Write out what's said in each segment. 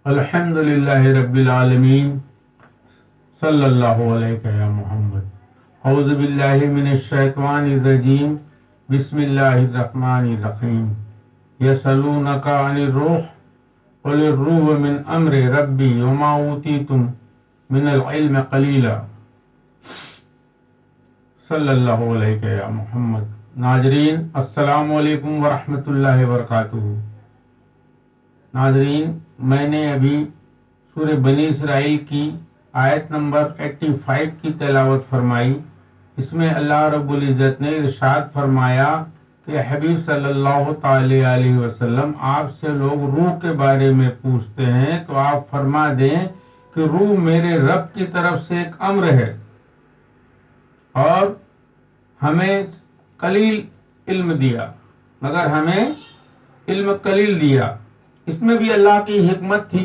الحمدللہ رب العالمین صلی اللہ علیہ یا محمد. اعوذ باللہ من الشیطان الرجیم. بسم اللہ الرحمن الرحیم. یسألونک عن الروح قل الروح من امر ربی وما اوتیتم من العلم قلیلا. صلی اللہ علیہ یا محمد. ناظرین السلام علیکم ورحمۃ اللہ وبرکاتہ. ناظرین میں نے ابھی سورہ بنی اسرائیل کی آیت نمبر 85 کی تلاوت فرمائی. اس میں اللہ رب العزت نے ارشاد فرمایا کہ حبیب صلی اللہ تعالی علیہ وسلم آپ سے لوگ روح کے بارے میں پوچھتے ہیں تو آپ فرما دیں کہ روح میرے رب کی طرف سے ایک امر ہے اور ہمیں قلیل علم دیا، مگر ہمیں علم قلیل دیا. اس میں بھی اللہ کی حکمت تھی.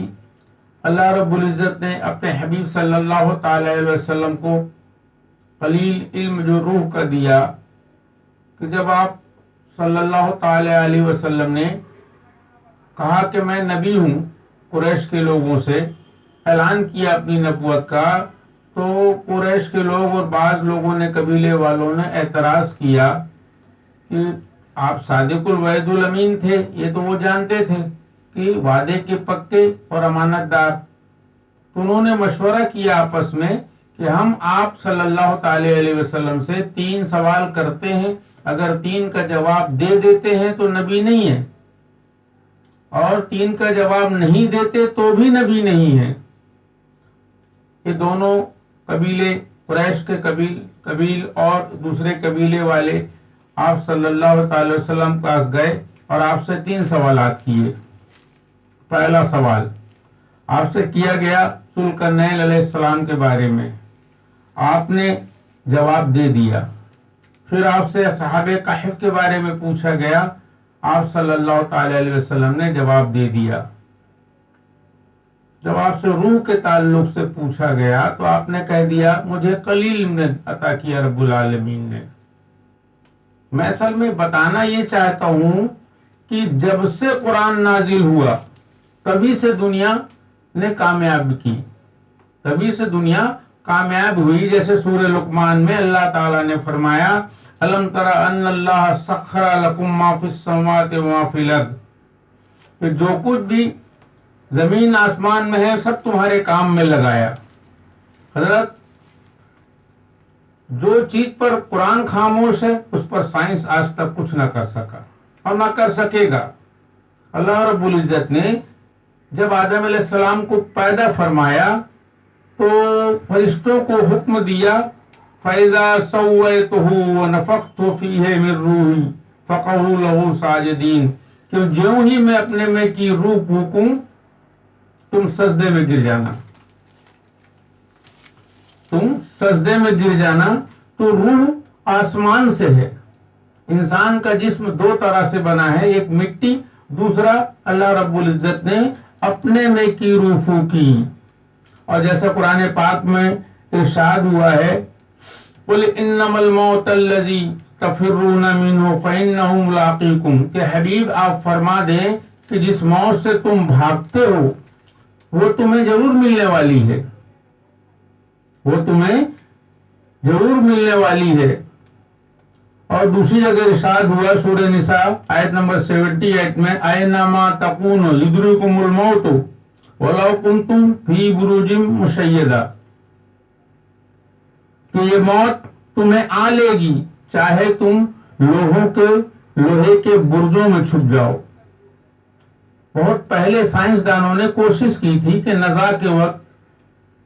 اللہ رب العزت نے اپنے حبیب صلی اللہ تعالی علیہ وسلم کو قلیل علم جو روح کا دیا کہ جب آپ صلی اللہ تعالی علیہ وسلم نے کہا کہ میں نبی ہوں، قریش کے لوگوں سے اعلان کیا اپنی نبوت کا، تو قریش کے لوگ اور بعض لوگوں نے، قبیلے والوں نے اعتراض کیا کہ آپ صادق الوعد الامین تھے. یہ تو وہ جانتے تھے کہ وعدے کے پکے اور امانت دار. تو انہوں نے مشورہ کیا آپس میں کہ ہم آپ صلی اللہ تعالی علیہ وسلم سے 3 سوال کرتے ہیں، اگر 3 کا جواب دے دیتے ہیں تو نبی نہیں ہے، اور 3 کا جواب نہیں دیتے تو بھی نبی نہیں ہے. یہ دونوں قبیلے، قریش کے قبیل اور دوسرے قبیلے والے آپ صلی اللہ تعالی وسلم کے پاس گئے اور آپ سے 3 سوالات کیے. پہلا سوال آپ سے کیا گیا ذوالقرنین علیہ السلام کے بارے میں، آپ نے جواب دے دیا. پھر آپ سے اصحاب کہف کے بارے میں پوچھا گیا، آپ صلی اللہ تعالی علیہ وسلم نے جواب دے دیا. جب آپ سے روح کے تعلق سے پوچھا گیا تو آپ نے کہہ دیا مجھے قلیل نے عطا کیا رب العالمین نے. میں اصل میں بتانا یہ چاہتا ہوں کہ جب سے قرآن نازل ہوا تبھی سے دنیا نے کامیاب کی، تبھی سے دنیا کامیاب ہوئی. جیسے سورہ لقمان میں اللہ تعالیٰ نے فرمایا الم تر ان اللہ سخر لکم ما فی السماوات و ما فی الارض، کہ جو کچھ بھی زمین آسمان میں ہے سب تمہارے کام میں لگایا. حضرت جو چیز پر قرآن خاموش ہے اس پر سائنس آج تک کچھ نہ کر سکا اور نہ کر سکے گا. اللہ رب العزت نے جب آدم علیہ السلام کو پیدا فرمایا تو فرشتوں کو حکم دیا فَإِذَا سَوَّيْتُهُ وَنَفَخْتُ فِيهِ مِن رُّوحِي فَقَعُوا لَهُ سَاجِدِينَ، کہ جیوں ہی میں اپنے میں کی روح پھونکوں تم سجدے میں گر جانا، تم سجدے میں گر جانا. تو روح آسمان سے ہے. انسان کا جسم 2 طرح سے بنا ہے، ایک مٹی، دوسرا اللہ رب العزت نے اپنے میں کی روح پھونکی. اور جیسا قرآن پاک میں ارشاد ہوا ہے قُلْ إِنَّمَا الْمَوْتَ الَّذِي تَفِرُّونَ مِنْهُ فَإِنَّهُ مُلَاقِيكُمْ، کہ حبیب آپ فرما دیں کہ جس موت سے تم بھاگتے ہو وہ تمہیں ضرور ملنے والی ہے، وہ تمہیں ضرور ملنے والی ہے. اور دوسری جگہ ارشاد ہوا سورہ نساء آیت نمبر 78 میں اَيْنَمَا تَكُونُوا يُدْرِكُكُمُ الْمَوْتُ وَلَوْ كُنْتُمْ فِي بُرُوجٍ مُشَيَّدَةٍ، کہ یہ موت تمہیں آ لے گی چاہے تم لوہے کے برجوں میں چھپ جاؤ. بہت پہلے سائنسدانوں نے کوشش کی تھی کہ نزاع کے وقت،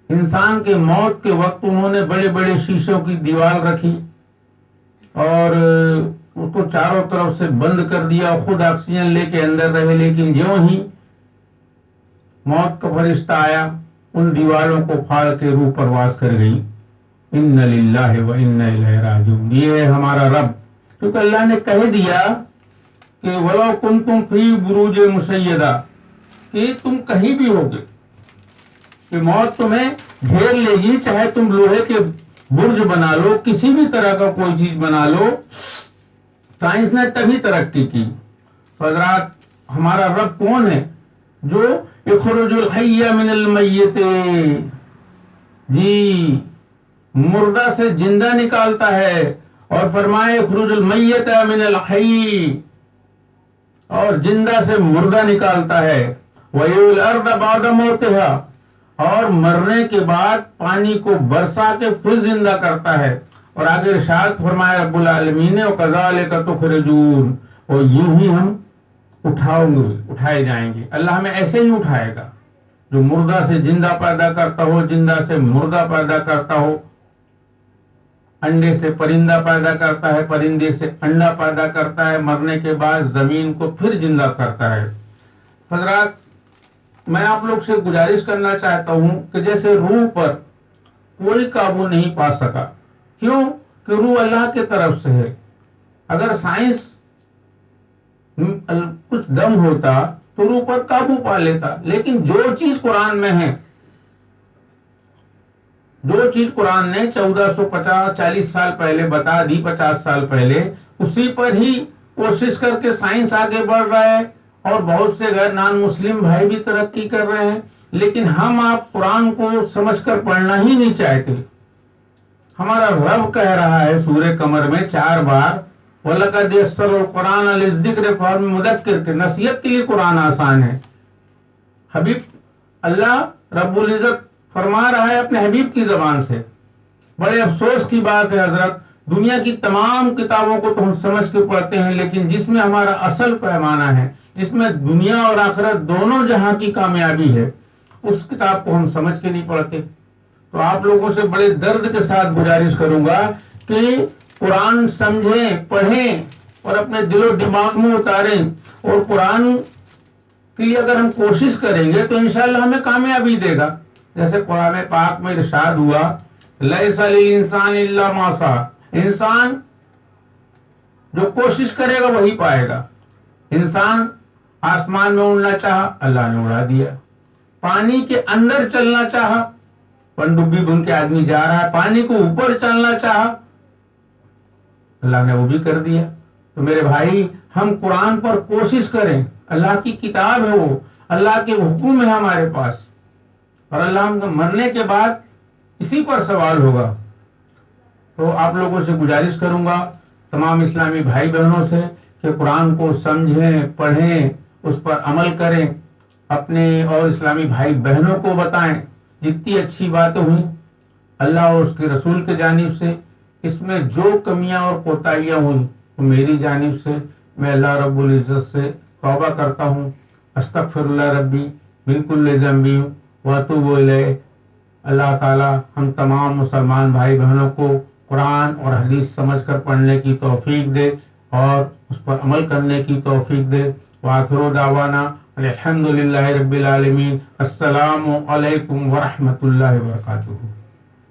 انسان کے موت کے وقت، انہوں نے بڑے بڑے شیشوں کی دیوار رکھی اور اس کو چاروں طرف سے بند کر دیا، خود آکسیجن لے کے اندر رہے. لیکن جیوں ہی موت کا فرشتہ آیا ان دیواروں کو پھاڑ کے روح پرواز کر گئی. اِنَّ لِلَّهِ وَإِنَّا إِلَيْهِ رَاجِعُونَ. یہ ہے ہمارا رب، کیونکہ اللہ نے کہہ دیا کہ وَلَوْ كُنْتُمْ فِي بُرُوجٍ مُشَيَّدَةٍ، کہ تم کہیں بھی ہوگے کہ موت تمہیں گھیر لے گی، چاہے تم لوہے کے برج بنا لو، کسی بھی طرح کا کوئی چیز بنا لو. سائنس نے تبھی ترقی کی. حضرات ہمارا رب کون ہے؟ جو یخرج الحی من المیت، جی مردہ سے زندہ نکالتا ہے، اور فرمائے یخرج المیت من الحی، اور زندہ سے مردہ نکالتا ہے، وَيُحْيِي الْأَرْضَ بَعْدَ مَوْتِهَا، اور مرنے کے بعد پانی کو برسا کے پھر زندہ کرتا ہے۔ اور آگے ارشاد فرمایا رب العالمین نے وَكَذَلِكَ تُخْرَجُونَ، اور یوں ہی ہم اٹھائے جائیں گے، اللہ ہمیں ایسے ہی اٹھائے گا، جو مردہ سے زندہ پیدا کرتا ہو، زندہ سے مردہ پیدا کرتا ہو، انڈے سے پرندہ پیدا کرتا ہے، پرندے سے انڈا پیدا کرتا ہے، مرنے کے بعد زمین کو پھر زندہ کرتا ہے۔ حضرات، میں آپ لوگ سے گزارش کرنا چاہتا ہوں کہ جیسے روح پر کوئی قابو نہیں پا سکا، کیوں کہ روح اللہ کی طرف سے ہے۔ اگر سائنس کچھ دم ہوتا تو روح پر قابو پا لیتا، لیکن جو چیز قرآن میں ہے، جو چیز قرآن نے 1450-40 سال پہلے بتا دی، 50 سال پہلے، اسی پر ہی کوشش کر کے سائنس آگے بڑھ رہا ہے، اور بہت سے غیر نان مسلم بھائی بھی ترقی کر رہے ہیں، لیکن ہم آپ قرآن کو سمجھ کر پڑھنا ہی نہیں چاہتے۔ ہمارا رب کہہ رہا ہے سورہ قمر میں 4 بار وَلَقَدْ يَسَّرْنَا الْقُرْآنَ لِلذِّكْرِ فَهَلْ مِن مُّدَّكِرٍ، کہ نصیحت کے لیے قرآن آسان ہے۔ حبیب اللہ رب العزت فرما رہا ہے اپنے حبیب کی زبان سے۔ بڑے افسوس کی بات ہے حضرت، دنیا کی تمام کتابوں کو تو ہم سمجھ کے پڑھتے ہیں، لیکن جس میں ہمارا اصل پیمانہ ہے، جس میں دنیا اور آخرت دونوں جہاں کی کامیابی ہے، اس کتاب کو ہم سمجھ کے نہیں پڑھتے۔ تو آپ لوگوں سے بڑے درد کے ساتھ گزارش کروں گا کہ قرآن سمجھیں، پڑھیں، اور اپنے دل و دماغ میں اتاریں، اور قرآن کے لیے اگر ہم کوشش کریں گے تو انشاءاللہ ہمیں کامیابی دے گا۔ جیسے قرآن پاک میں ارشاد ہوا لَيْسَ لِلْإِنسَانِ إِلَّا مَا سَعَىٰ، انسان جو کوشش کرے گا وہی پائے گا۔ انسان آسمان میں اڑنا چاہا، اللہ نے اڑا دیا۔ پانی کے اندر چلنا چاہا، پنڈبی بن کے آدمی جا رہا ہے، پانی کو اوپر چلنا چاہا، اللہ نے وہ بھی کر دیا۔ تو میرے بھائی، ہم قرآن پر کوشش کریں، اللہ کی کتاب ہے، وہ اللہ کے حکم ہے ہمارے پاس، اور اللہ ہم کو مرنے کے بعد اسی پر سوال ہوگا۔ تو آپ لوگوں سے گزارش کروں گا، تمام اسلامی بھائی بہنوں سے، کہ قرآن کو سمجھیں، پڑھیں، اس پر عمل کریں، اپنے اور اسلامی بھائی بہنوں کو بتائیں۔ جتنی اچھی باتیں ہوئیں اللہ اور اس کے رسول کی جانب سے، اس میں جو کمیاں اور کوتاہیاں ہوئیں تو میری جانب سے میں اللہ رب العزت سے توبہ کرتا ہوں۔ استغفر اللہ ربی من کل ذنب واتوب الیہ۔ اللہ تعالی ہم تمام مسلمان بھائی بہنوں کو قرآن اور حدیث سمجھ کر پڑھنے کی توفیق دے اور اس پر عمل کرنے کی توفیق دے۔ وآخر دعوانا الحمد للہ رب العالمین۔ السلام علیکم ورحمۃ اللہ وبرکاتہ۔